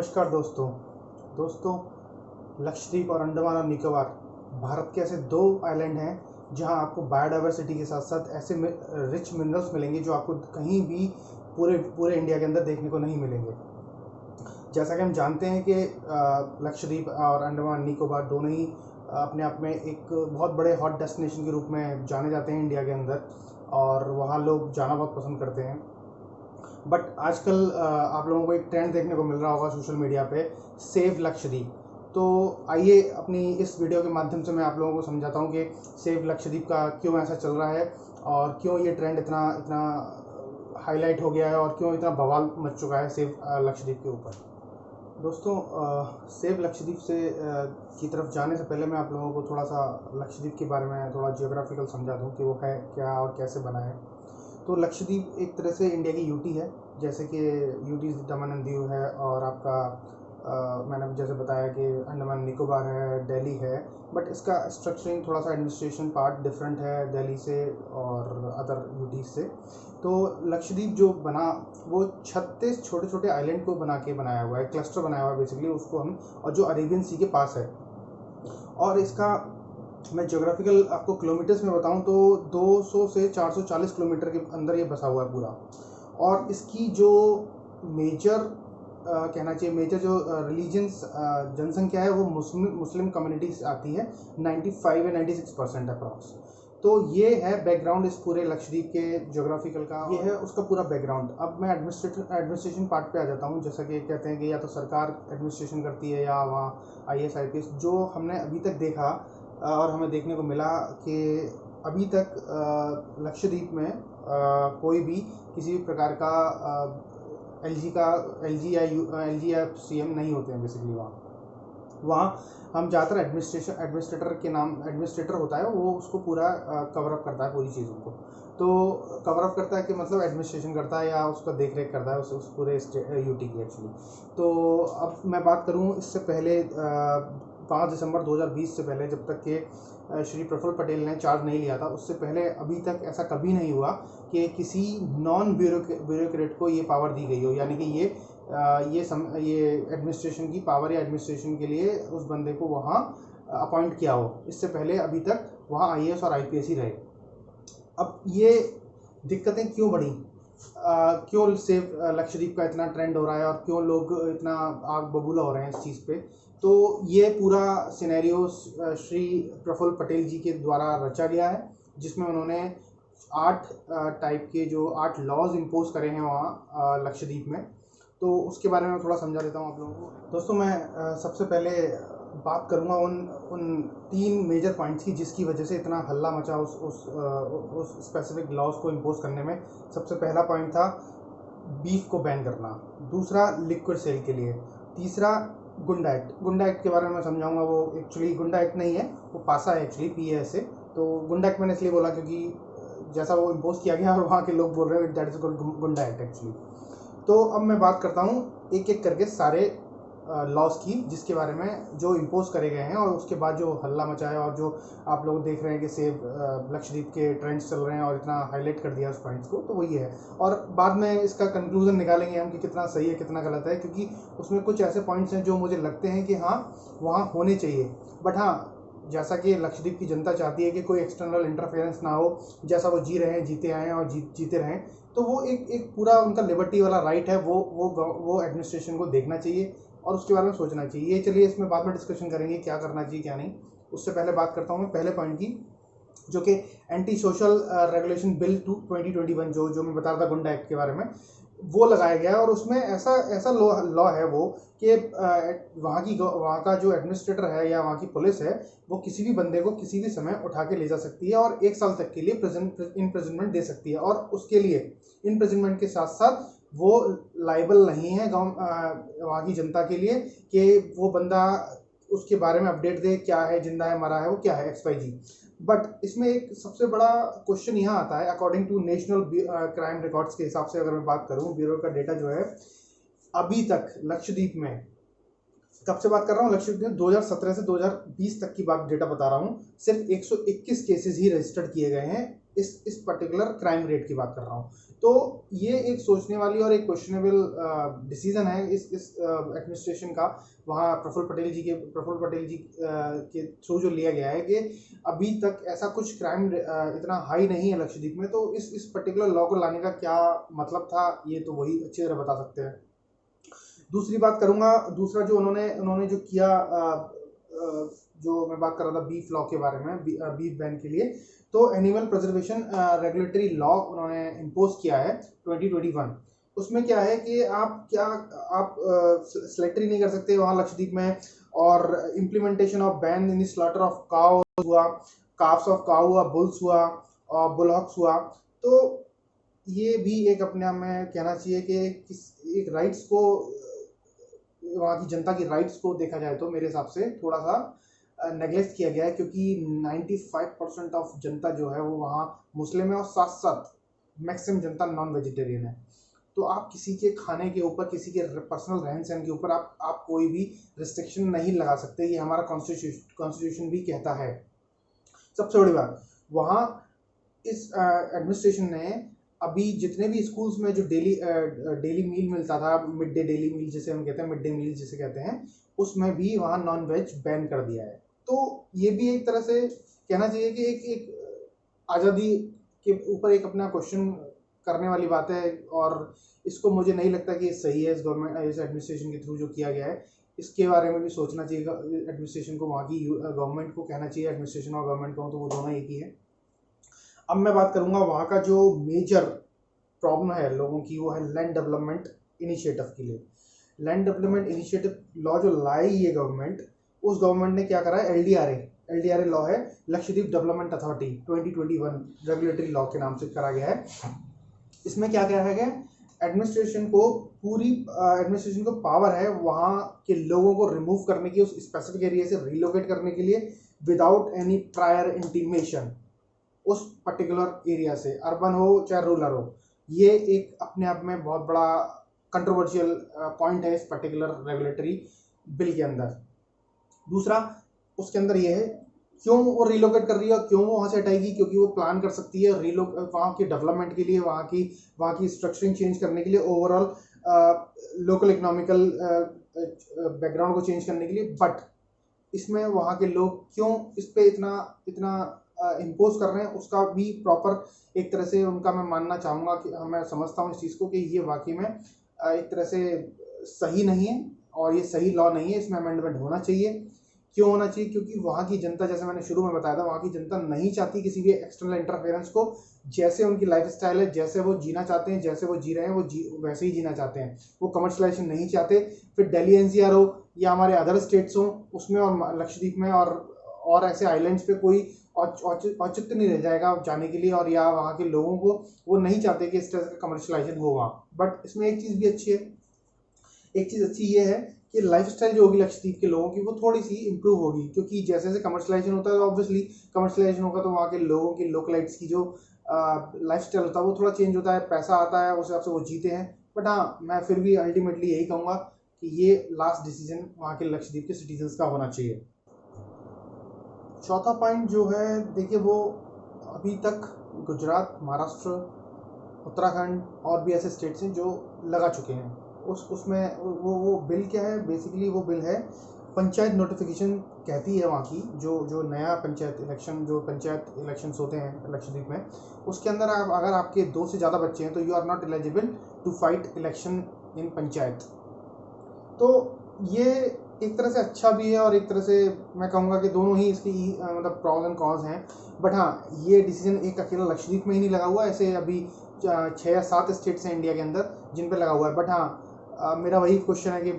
नमस्कार दोस्तों। लक्षद्वीप और अंडमान और निकोबार भारत के ऐसे दो आइलैंड हैं जहां आपको बायोडाइवर्सिटी के साथ साथ ऐसे रिच मिनरल्स मिलेंगे जो आपको कहीं भी पूरे पूरे इंडिया के अंदर देखने को नहीं मिलेंगे। जैसा कि हम जानते हैं कि लक्षद्वीप और अंडमान निकोबार दोनों ही अपने आप में एक बहुत बड़े हॉट डेस्टिनेशन के रूप में जाने जाते हैं इंडिया के अंदर, और वहाँ लोग जाना बहुत पसंद करते हैं। बट आजकल आप लोगों को एक ट्रेंड देखने को मिल रहा होगा सोशल मीडिया पे, सेव लक्षद्वीप। तो आइए अपनी इस वीडियो के माध्यम से मैं आप लोगों को समझाता हूँ कि सेव लक्षद्वीप का क्यों ऐसा चल रहा है और क्यों ये ट्रेंड इतना इतना हाईलाइट हो गया है और क्यों इतना बवाल मच चुका है सेव लक्षद्वीप के ऊपर। दोस्तों, सेव लक्षद्वीप की तरफ जाने से पहले मैं आप लोगों को थोड़ा सा लक्षद्वीप के बारे में थोड़ा जियोग्राफिकल समझा दूँ कि वो है क्या और कैसे बना है। तो लक्षद्वीप एक तरह से इंडिया की यूटी है, जैसे कि यूटी दमन एंड दीव है, और आपका मैंने जैसे बताया कि अंडमान निकोबार है, दिल्ली है। बट इसका स्ट्रक्चरिंग थोड़ा सा एडमिनिस्ट्रेशन पार्ट डिफरेंट है दिल्ली से और अदर यूटीज से। तो लक्षद्वीप जो बना वो 36 छोटे छोटे आइलैंड को बनाया हुआ है, क्लस्टर बनाया हुआ है बेसिकली उसको हम, और जो अरेबियन सी के पास है। और इसका मैं ज्योग्राफिकल आपको किलोमीटर्स में बताऊं तो 200 से 440 किलोमीटर के अंदर ये बसा हुआ है पूरा। और इसकी जो मेजर कहना चाहिए मेजर जो रिलीजन्स जनसंख्या है वो मुस्लिम कम्युनिटी से आती है, 95 या 96% अप्रॉक्स। तो ये है बैकग्राउंड इस पूरे लक्षद्वीप के ज्योग्राफिकल का, ये है उसका पूरा बैकग्राउंड। अब मैं एडमिनिस्ट्रेशन पार्ट पे आ जाता हूँ। जैसा कि कहते हैं कि या तो सरकार एडमिनिस्ट्रेशन करती है या वहाँ IAS IPS। जो हमने अभी तक देखा और हमें देखने को मिला कि अभी तक लक्षद्वीप में कोई भी किसी भी प्रकार का LG या CM नहीं होते हैं बेसिकली। वहाँ हम ज़्यादातर एडमिनिस्ट्रेटर के नाम एडमिनिस्ट्रेटर होता है, वो उसको पूरा कवर अप करता है पूरी चीज़ों को। तो कवर अप करता है कि मतलब एडमिनिस्ट्रेशन करता है या उसका देख रेख करता है उस पूरे यूटी की एक्चुअली। तो अब मैं बात करूँ इससे पहले 5 दिसंबर 2020 से पहले, जब तक कि श्री प्रफुल्ल पटेल ने चार्ज नहीं लिया था, उससे पहले अभी तक ऐसा कभी नहीं हुआ कि किसी नॉन ब्यूरोक्रेट को ये पावर दी गई हो, यानी कि ये एडमिनिस्ट्रेशन की पावर या एडमिनिस्ट्रेशन के लिए उस बंदे को वहाँ अपॉइंट किया हो। इससे पहले अभी तक वहाँ IAS और IPS ही रहे। अब ये दिक्कतें क्यों बढ़ी, क्यों सेव लक्षद्वीप का इतना ट्रेंड हो रहा है और क्यों लोग इतना आग बबूला हो रहे हैं इस चीज़ पे, तो ये पूरा सिनेरियो श्री प्रफुल्ल पटेल जी के द्वारा रचा गया है, जिसमें उन्होंने 8 टाइप के जो 8 लॉज इम्पोज करे हैं वहाँ लक्षद्वीप में। तो उसके बारे में थोड़ा समझा देता हूँ आप लोगों को। दोस्तों, मैं सबसे पहले बात करूँगा उन 3 मेजर पॉइंट्स की जिसकी वजह से इतना हल्ला मचा उस स्पेसिफिक लॉज को इम्पोज करने में। सबसे पहला पॉइंट था बीफ को बैन करना, दूसरा लिक्विड सेल के लिए, तीसरा गुंडा एक्ट के बारे में मैं समझाऊंगा। वो एक्चुअली गुंडा एक्ट नहीं है, वो पासा है एक्चुअली, PAS से। तो गुंडा एक्ट मैंने इसलिए बोला क्योंकि जैसा वो इम्पोज किया गया और वहाँ के लोग बोल रहे हैं दैट इज गुंडा एक्ट एक्चुअली। तो अब मैं बात करता हूँ एक एक करके सारे लॉज की जिसके बारे में जो इम्पोज करे गए हैं, और उसके बाद जो हल्ला मचा है और जो आप लोग देख रहे हैं कि सेव लक्षद्वीप के ट्रेंड्स चल रहे हैं और इतना हाईलाइट कर दिया उस पॉइंट्स को, तो वही है। और बाद में इसका कंक्लूजन निकालेंगे हम कि कितना सही है कितना गलत है, क्योंकि उसमें कुछ ऐसे पॉइंट्स हैं जो मुझे लगते हैं कि हाँ वहाँ होने चाहिए। बट हाँ, जैसा कि लक्षद्वीप की जनता चाहती है कि कोई एक्सटर्नल इंटरफेरेंस ना हो, जैसा वो जी रहे हैं, जीते आए हैं और जीते रहें, तो वो एक पूरा उनका लिबर्टी वाला राइट है, वो एडमिनिस्ट्रेशन को देखना चाहिए और उसके बारे में सोचना चाहिए। ये चलिए इसमें बाद में डिस्कशन करेंगे क्या करना चाहिए क्या नहीं। उससे पहले बात करता हूँ मैं पहले पॉइंट की, जो कि एंटी सोशल रेगुलेशन बिल 2021 जो मैं बता रहा था गुंडा एक्ट के बारे में, वो लगाया गया है। और उसमें ऐसा लॉ है वो कि वहाँ का जो एडमिनिस्ट्रेटर है या वहाँ की पुलिस है, वो किसी भी बंदे को किसी भी समय उठा के ले जा सकती है और 1 साल तक के लिए इम्प्रिजनमेंट दे सकती है। और उसके लिए इम्प्रिजनमेंट के साथ साथ वो लाइबल नहीं है वहाँ की जनता के लिए कि वो बंदा उसके बारे में अपडेट दे, क्या है, जिंदा है, मरा है, वो क्या है, XYZ। बट इसमें एक सबसे बड़ा क्वेश्चन यहाँ आता है, according to national crime records के हिसाब से अगर मैं बात करूँ, ब्यूरो का डेटा जो है अभी तक लक्षद्वीप में, कब से बात कर रहा हूँ, लक्षद्वीप में 2017 से 2020 तक की बात डेटा बता रहा हूँ, सिर्फ 121 केसेस ही रजिस्टर्ड किए गए हैं इस पर्टिकुलर क्राइम रेट की बात कर रहा हूँ। तो ये एक सोचने वाली और एक क्वेश्चनेबल डिसीजन है इस एडमिनिस्ट्रेशन का, वहाँ प्रफुल्ल पटेल जी के थ्रू जो लिया गया है कि अभी तक ऐसा कुछ क्राइम इतना हाई नहीं है लक्षद्वीप में। तो इस पर्टिकुलर लॉ को लाने का क्या मतलब था, ये तो वही अच्छी तरह बता सकते हैं। दूसरी बात करूँगा, दूसरा जो उन्होंने जो किया, जो मैं बात कर रहा था बीफ लॉ के बारे में, बीफ बैन के लिए, तो एनिमल प्रिजर्वेशन रेगुलेटरी लॉ उन्होंने इम्पोज किया है 2021। उसमें क्या है कि आप स्लेक्टरी नहीं कर सकते वहाँ लक्षद्वीप में, और implementation of ban in slaughter of cow हुआ, काफ्स ऑफ काउ हुआ, बुल्स हुआ और बुलहॉक्स हुआ। तो ये भी एक अपने आप में कहना चाहिए कि एक राइट्स को, वहाँ की जनता की राइट्स को देखा जाए तो मेरे हिसाब से थोड़ा सा नेगलेक्ट किया गया है, क्योंकि 95% ऑफ जनता जो है वो वहाँ मुस्लिम है, और साथ साथ मैक्सिमम जनता नॉन वेजिटेरियन है। तो आप किसी के खाने के ऊपर, किसी के पर्सनल रहन सहन के ऊपर आप कोई भी रिस्ट्रिक्शन नहीं लगा सकते, ये हमारा कॉन्स्टिट्यूशन भी कहता है। सबसे बड़ी बात, वहाँ इस एडमिनिस्ट्रेशन ने अभी जितने भी स्कूल्स में जो डेली मील मिलता था, मिड डे डेली मील जिसे हम कहते हैं, मिड डे मील जिसे कहते हैं, उसमें भी वहाँ नॉन वेज बैन कर दिया है। तो ये भी एक तरह से कहना चाहिए कि एक आज़ादी के ऊपर एक अपना क्वेश्चन करने वाली बात है, और इसको मुझे नहीं लगता कि ये सही है। इस एडमिनिस्ट्रेशन के थ्रू जो किया गया है, इसके बारे में भी सोचना चाहिए एडमिनिस्ट्रेशन को, वहाँ की गवर्नमेंट को कहना चाहिए, एडमिनिस्ट्रेशन और गवर्नमेंट को, तो वो दोनों एक ही है। अब मैं बात करूँगा वहाँ का जो मेजर प्रॉब्लम है लोगों की, वो है लैंड डेवलपमेंट इनिशिएटिव के लिए। लैंड डेवलपमेंट इनिशिएटिव लॉ जो लाई ये गवर्नमेंट, उस गवर्नमेंट ने क्या करा है, एलडीआरए लॉ है, Lakshadweep development authority 2021 regulatory law के नाम से करा गया है। इसमें क्या कहा गया, एडमिनिस्ट्रेशन को पावर है वहाँ के लोगों को रिमूव करने की, उस स्पेसिफिक एरिया से रिलोकेट करने के लिए विदाउट एनी प्रायर इंटीमेशन, उस पर्टिकुलर एरिया से, अर्बन हो चाहे रूरल हो। ये एक अपने आप में बहुत बड़ा कंट्रोवर्शियल पॉइंट है इस पर्टिकुलर रेगुलेटरी बिल के अंदर। दूसरा उसके अंदर ये है, क्यों वो रिलोकेट कर रही है और क्यों वो वहाँ से हटाएगी, क्योंकि वो प्लान कर सकती है वहाँ की डेवलपमेंट के लिए, वहाँ की स्ट्रक्चरिंग चेंज करने के लिए, ओवरऑल लोकल इकोनॉमिकल बैकग्राउंड को चेंज करने के लिए। बट इसमें वहाँ के लोग क्यों इस पर इतना इम्पोज कर रहे हैं, उसका भी प्रॉपर एक तरह से उनका मैं मानना चाहूँगा कि मैं समझता हूँ इस चीज़ को कि ये वाकई में एक तरह से सही नहीं है, और ये सही लॉ नहीं है, इसमें अमेंडमेंट होना चाहिए। क्यों होना चाहिए, क्योंकि वहाँ की जनता, जैसे मैंने शुरू में बताया था, वहाँ की जनता नहीं चाहती किसी भी एक्सटर्नल इंटरफेरेंस को। जैसे उनकी लाइफस्टाइल है, जैसे वो जीना चाहते हैं, जैसे वो जी रहे हैं, वो वैसे ही जीना चाहते हैं। वो कमर्शलाइजेशन नहीं चाहते। फिर दिल्ली एनसीआर हो या हमारे अदर स्टेट्स हो, उसमें और लक्षद्वीप में और ऐसे आइलैंड्स पे कोई औचित्य नहीं रह जाएगा जाने के लिए, और या वहाँ के लोगों को वो नहीं चाहते कि इस तरह का कमर्शलाइजेशन हो वहाँ। बट इसमें एक चीज़ भी अच्छी है, एक चीज़ अच्छी ये है कि लाइफस्टाइल जो होगी लक्षद्वीप के लोगों की, वो थोड़ी सी इंप्रूव होगी, क्योंकि जैसे जैसे कमर्शलाइजेशन होता है, ऑब्वियसली कमर्शलाइजेशन होगा तो वहाँ के लोगों की, लोकलाइट्स की जो लाइफस्टाइल होता है वो थोड़ा चेंज होता है, पैसा आता है, उस हिसाब से वो जीते हैं। बट हाँ, मैं फिर भी अल्टीमेटली यही कहूँगा कि ये लास्ट डिसीजन वहाँ के लक्षद्वीप के सिटीजन्स का होना चाहिए। चौथा पॉइंट जो है, देखिए, वो अभी तक गुजरात, महाराष्ट्र, उत्तराखंड और भी ऐसे स्टेट्स हैं जो लगा चुके हैं। उसमें वो बिल क्या है, बेसिकली वो बिल है पंचायत नोटिफिकेशन कहती है वहाँ की, जो नया पंचायत इलेक्शंस होते हैं लक्षद्वीप में, उसके अंदर अगर आपके 2 से ज़्यादा बच्चे हैं तो you are not eligible to fight election in panchayat. तो ये एक तरह से अच्छा भी है, और एक तरह से मैं कहूँगा कि दोनों ही इसकी मतलब प्रॉज एंड कॉन्स हैं। बट हाँ, ये डिसीजन एक अकेला लक्षद्वीप में ही नहीं लगा हुआ, ऐसे अभी 6 या 7 स्टेट्स हैं इंडिया के अंदर जिन पे लगा हुआ है। बट हाँ, मेरा वही क्वेश्चन है कि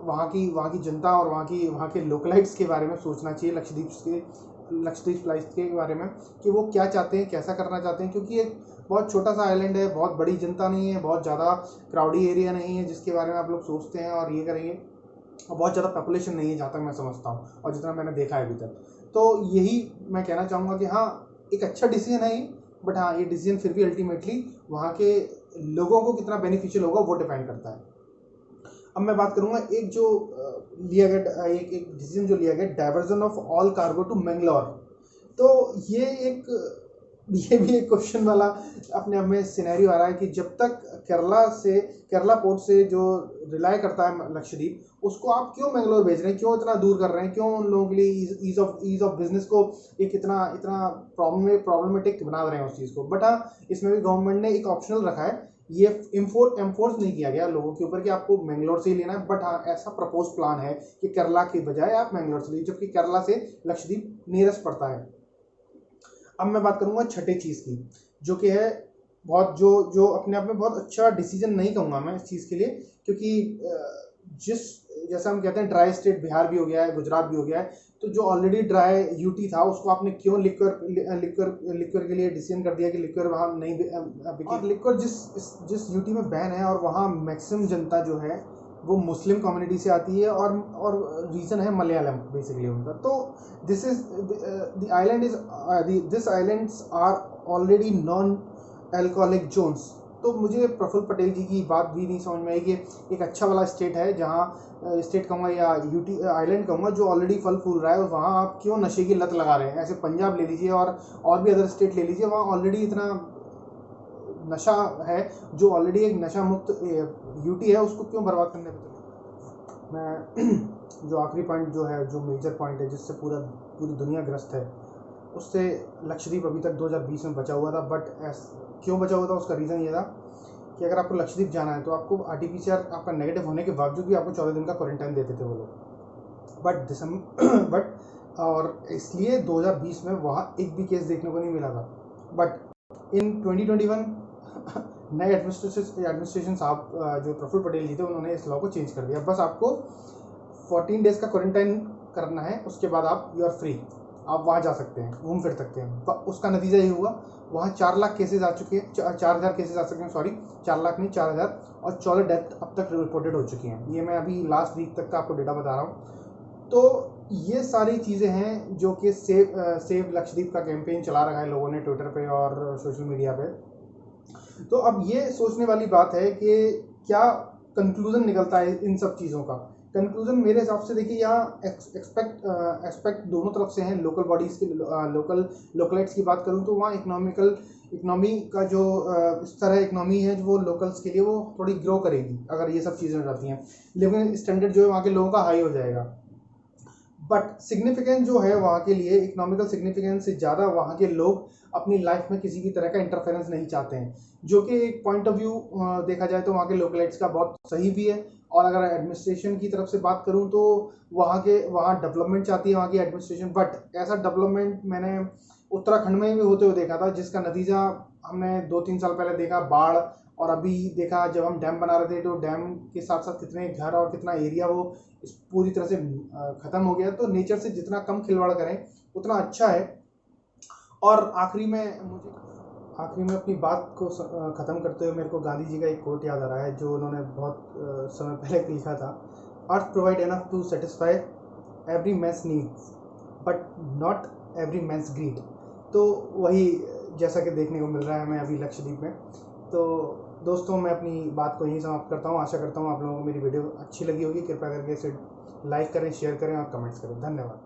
वहाँ की जनता और वहाँ के लोकलाइट्स के बारे में सोचना चाहिए, लक्षद्वीप फ्लाइट्स के बारे में, कि वो क्या चाहते हैं, कैसा करना चाहते हैं, क्योंकि एक बहुत छोटा सा आइलैंड है, बहुत बड़ी जनता नहीं है, बहुत ज़्यादा क्राउडी एरिया नहीं है जिसके बारे में आप लोग सोचते हैं और ये करेंगे, और बहुत ज़्यादा पॉपुलेशन नहीं है जहाँ तक मैं समझता हूँ और जितना मैंने देखा है अभी तक। तो यही मैं कहना चाहूँगा कि हाँ, एक अच्छा डिसीजन है ये। बट हाँ, ये डिसीजन फिर भी अल्टीमेटली वहाँ के लोगों को कितना बेनिफिशियल होगा वो डिपेंड करता है। अब मैं बात करूँगा एक जो लिया गया एक डिसीजन जो लिया गया, diversion of all cargo to Mangalore. तो ये एक ये भी एक क्वेश्चन वाला अपने आप में सिनेरियो आ रहा है कि जब तक केरला पोर्ट से जो रिलाय करता है लक्षद्वीप, उसको आप क्यों मैंगलोर भेज रहे हैं, क्यों इतना दूर कर रहे हैं, क्यों उन लोगों के लिए ईज ऑफ बिजनेस को एक इतना इतना प्रॉब्लमेटिक बना रहे हैं उस चीज़ को। बट हाँ, इसमें भी गवर्नमेंट ने एक ऑप्शनल रखा है, ये एम्फोर्स नहीं किया गया लोगों के ऊपर कि आपको मैंगलोर से ही लेना है। बट हाँ, ऐसा प्रपोज प्लान है कि केरला की बजाय आप मैंगलोर से लीजिए, जबकि केरला से लक्षद्वीप नियरेस्ट पड़ता है। अब मैं बात करूंगा छठे चीज़ की, जो कि है बहुत जो अपने आप में बहुत अच्छा डिसीजन नहीं कहूँगा मैं इस चीज़ के लिए, क्योंकि जिस जैसा हम कहते हैं ड्राई स्टेट बिहार भी हो गया है, गुजरात भी हो गया है, तो जो ऑलरेडी ड्राई यूटी था उसको आपने क्यों लिक्वर के लिए डिसीजन कर दिया कि लिक्वर वहाँ नहीं और लिक्वर जिस यूटी में बैन है, और वहाँ मैक्सिमम जनता जो है वो मुस्लिम कम्युनिटी से आती है, और रीज़न है मलयालम बेसिकली उनका। तो this is the island is this islands are already non alcoholic zones. तो मुझे प्रफुल्ल पटेल जी की बात भी नहीं समझ में आई कि एक अच्छा वाला स्टेट है जहाँ स्टेट कहूँगा या यूटी आइलैंड कहूँगा जो ऑलरेडी फल फूल रहा है, वहाँ आप क्यों नशे की लत लगा रहे हैं। ऐसे पंजाब ले लीजिए और भी अदर स्टेट ले लीजिए, वहाँ ऑलरेडी इतना नशा है, जो ऑलरेडी एक नशा मुक्त यूटी है, उसको क्यों बर्बाद करने पे चले। मैं जो आखिरी पॉइंट जो है, जो मेजर पॉइंट है जिससे पूरी दुनिया ग्रस्त है, उससे लक्षद्वीप अभी तक 2020 में बचा हुआ था। बट क्यों बचा हुआ था, उसका रीज़न ये था कि अगर आपको लक्षद्वीप जाना है तो आपको आरटीपीसीआर आपका नेगेटिव होने के बावजूद भी आपको 14 दिन का क्वारंटाइन देते थे वो लोग। बट और इसलिए 2020 में वहाँ एक भी केस देखने को नहीं मिला था। बट इन 2021 नए एडमिनिस्ट्रेशन साहब जो प्रफुल्ल पटेल जी थे, उन्होंने इस लॉ को चेंज कर दिया। बस आपको 14 डेज का क्वारंटाइन करना है, उसके बाद आप यू आर फ्री, आप वहाँ जा सकते हैं, घूम फिर सकते हैं। उसका नतीजा ये हुआ, वहाँ 4 लाख केसेज आ चुके हैं, 4000 केसेज आ चुके हैं, सॉरी 4 लाख नहीं 4000, और 14 डेथ अब तक रिपोर्टेड हो चुकी हैं। ये मैं अभी लास्ट वीक तक का आपको डेटा बता रहा हूँ। तो ये सारी चीज़ें हैं जो कि सेव लक्षद्वीप का कैंपेन चला रखा है लोगों ने ट्विटर पे और सोशल मीडिया पे। तो अब ये सोचने वाली बात है कि क्या कंक्लूजन निकलता है इन सब चीज़ों का। कंक्लूजन मेरे हिसाब से देखिए, यहाँ एक्सपेक्ट दोनों तरफ से हैं। लोकल बॉडीज़ के लोकलाइट्स की बात करूँ तो वहाँ इकोनॉमी का जो स्तर है, इकोनॉमी है जो वो लोकल्स के लिए वो थोड़ी ग्रो करेगी अगर ये सब चीज़ें हो जाती हैं। लिविंग स्टैंडर्ड जो है वहाँ के लोगों का हाई हो जाएगा। बट सिग्निफिकेंस जो है वहाँ के लिए, इकोनॉमिकल सिग्निफिकेंस से ज़्यादा वहाँ के लोग अपनी लाइफ में किसी भी तरह का इंटरफेरेंस नहीं चाहते हैं, जो कि एक पॉइंट ऑफ व्यू देखा जाए तो वहाँ के लोकलाइट्स का बहुत सही भी है। और अगर एडमिनिस्ट्रेशन की तरफ से बात करूँ तो वहाँ डेवलपमेंट चाहती है वहाँ की एडमिनिस्ट्रेशन। बट ऐसा डेवलपमेंट मैंने उत्तराखंड में भी होते हुए देखा था, जिसका नतीजा हमने 2-3 साल पहले देखा, बाढ़। और अभी देखा जब हम डैम बना रहे थे तो डैम के साथ साथ कितने घर और कितना एरिया वो इस पूरी तरह से ख़त्म हो गया। तो नेचर से जितना कम खिलवाड़ करें उतना अच्छा है। और आखिरी में अपनी बात को ख़त्म करते हुए मेरे को गांधी जी का एक कोट याद आ रहा है, जो उन्होंने बहुत समय पहले लिखा था। Earth provide enough to satisfy every man's needs but not every man's greed. तो वही जैसा कि देखने को मिल रहा है हमें अभी लक्षद्वीप में। तो दोस्तों, मैं अपनी बात को यहीं समाप्त करता हूँ। आशा करता हूँ आप लोगों को मेरी वीडियो अच्छी लगी होगी। कृपया करके इसे लाइक करें, शेयर करें और कमेंट्स करें। धन्यवाद।